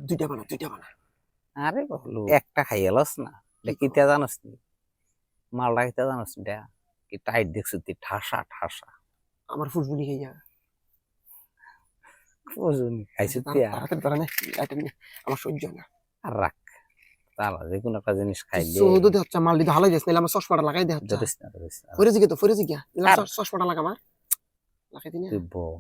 দুইটা বানা। আরে বলু একটা খাই এলস না কিতা জানোস নি মালটা কিতা জানোস নি কি টাইট দেখছ তুই ঠাসা ঠাসা আমার ফুলফুলি খাইয়া বুঝুনি খাইছ তুই তাড়াতাড়ি ধরে নে আমার সহ্য হয় না। আর রাখ তারা যে কোনো একটা জিনিস খাইলে যদি হচ্ছে মাল দিতে হালাই যাস নাহলে আমার চশমাটা লাগাই দে হচ্ছে ধরিস না ফরিজি গিয়া চশমাটা লাগা আমার লাগাই দিনি তুই বউ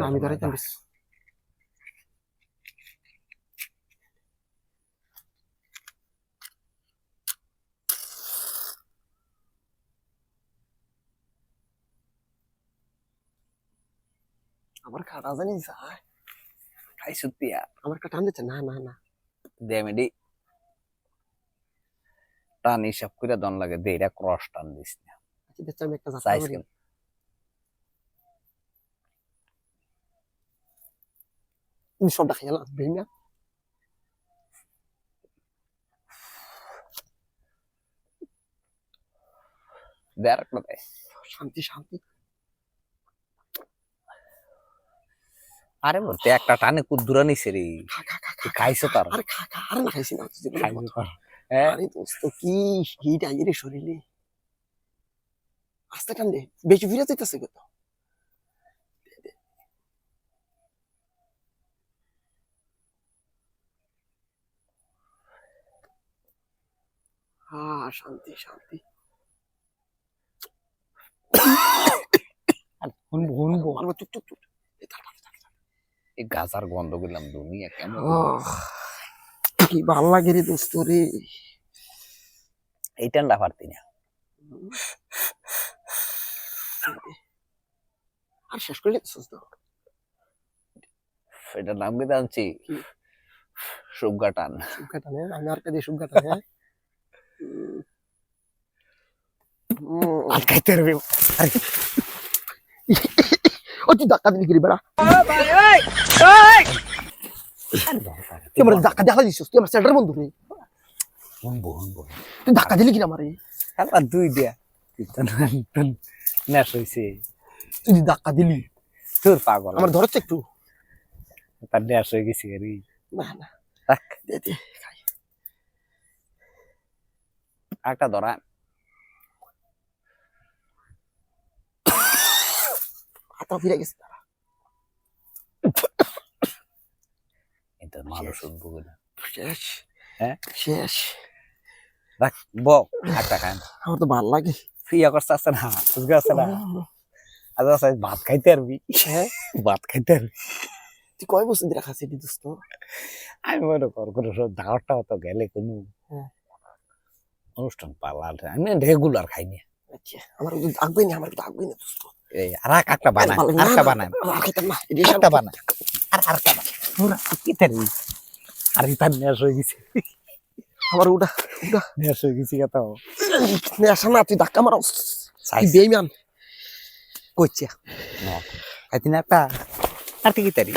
আমি ধরে আমার খাটা জানি খাইছ তুই আমার কাটা টান দিচ্ছে না না না দে মেডি টান হিসাব করে দন লাগে দে এটা ক্রস টান দিস না আচ্ছা দেখছি আমি একটা সাইজ কেন তুমি সবটা খাইয়া না বেই না দেখ না শান্তি শান্তি আরে বলতে একটা টানে কুদুরা নিছে রে খাইছো তার আরে খা খা আরে না খাইছি না খাইছো তার হ্যাঁ আরে দোস্ত কি হিট আইয়ে রে শরীরে আস্তে টান দে বেশি ফিরে যাইতেছে কত হ্যাঁ শান্তি শান্তি এই গাজার গন্ধ গেলাম দুনিয়া কেমন কি ভাল লাগে রে দোস্ত রে এই ঠান্ডা পারতি না আর শেষ করলে সুস্থ এটার নাম কি জানছি সুগা টান আমি আর কে দিয়ে সুগা টান আর খাইতে হবে ও তুই ধাক্কা দিলি গিরি বেড়া তুই আমার ধাক্কা দেখা দিছিস তুই আমার সেটার বন্ধু রে তুই ধাক্কা দিলি কিনা আমারে আর দুই দিয়া নেশ হইছে তুই ধাক্কা দিলি তোর পাগল আমার ধরছে একটু তার নেশ হয়ে গেছে রে না না রাখ দে দে খাই একটা ধরা হাতা ফিরে গেছে তারা এটা মানুষ উঠবো না শেষ হ্যাঁ শেষ রাখ বক একটা খান আমার তো ভালো লাগে ফিয়া করতে আসছে না বুঝতে আসছে না আজ ভাত খাইতে পারবি হ্যাঁ ভাত খাইতে পারবি তুই কয় বছর ধরে খাচ্ছি দোস্ত আমি মনে কর কোনো সব দাওয়ারটা তো গেলে কোনো অনুষ্ঠান পালার আমি রেগুলার খাইনি আচ্ছা আমার আগবে না আমার আগবে না দোস্ত এই আর একটা বানাই আরেকটা বানাই আর খেতাম না একটা বানাই আর আরেকটা বানাই পুরা কি তারি আর ইতার নেশ হয়ে গেছে আমার উড়া নেশ হয়ে গেছে কত নেশা না তুই ধাক্কা মারাও বেইমান কইছে না খাইতি না একটা আর কি তারি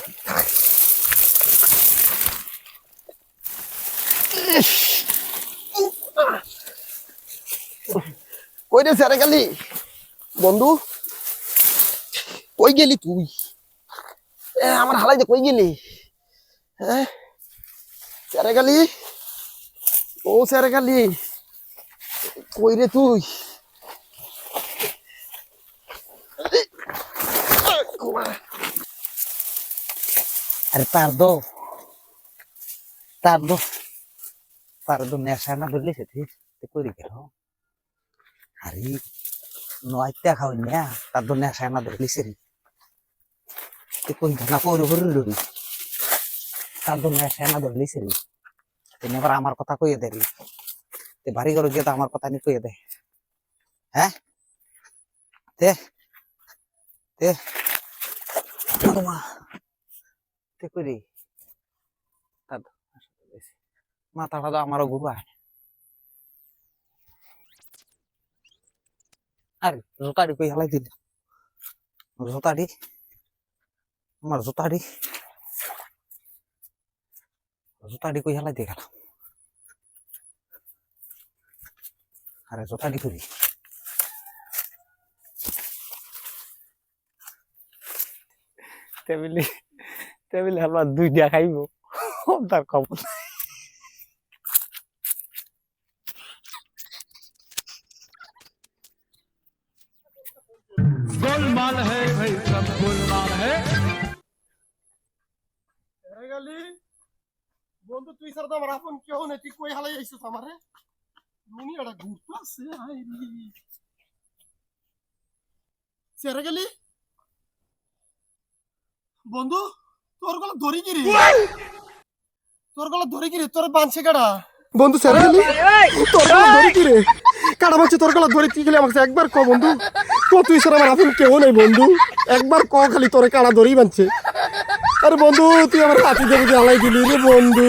কই রে স্যারে গেলি বন্ধু কই গেলি তুই আমার হালাই দে কই গেলি হ্যাঁ স্যারে গেলি ও স্যারে গেলি কই রে তুই আরে তার দো নেশা না ধরলে সেটি করি গেল আরে নয়টা খাওয়াই না তার দো নেশা না ধরলি সেরি কই না পরে ভরে রবি তার দো নেশা না ধরলি সেরি তুমি আবার আমার কথা কইয়ে দেরি তে বাড়ি ঘরে গিয়ে তো আমার কথা নি কইয়ে দে হ্যাঁ তে তে মা তে করি মাথাটা তো আমারও ঘুরায় আরে জোতাড়ি কই হেলাই দিল জোতাড়ি আমার জোতাড়ি কই হেলাই দিয়ে গেলাম আরে জোতাড়ি করি টেবিলে টেবিলে আমার দুইটা খাইব তার খবর নাই। गोलमाल है भाई सब गोलमाल है। গেলি বন্ধু তুই ছাড়া তো আমার আপন কেউ নেই, তুই কই হালাই আইছিস আমারে? দুনিয়াটা ঘুরতে আছে হাইরি। সেরে গেলি বন্ধু, তোর গলা ধরি গিরি, তোর গলা ধরি গিরি, তোর বানছে কাটা বন্ধু। সেরে গেলি তোর গলা ধরি গিরে, কাটা বানছে তোর গলা ধরে কি গেলি আমাকে একবার ক বন্ধু, তো তুই ছাড়া আমার আপন কেউ নেই বন্ধু, একবার ক খালি তোরে কাটা ধরেই বানছে। আরে বন্ধু তুই আমার হাতি দেবো হালাই দিলি রে বন্ধু।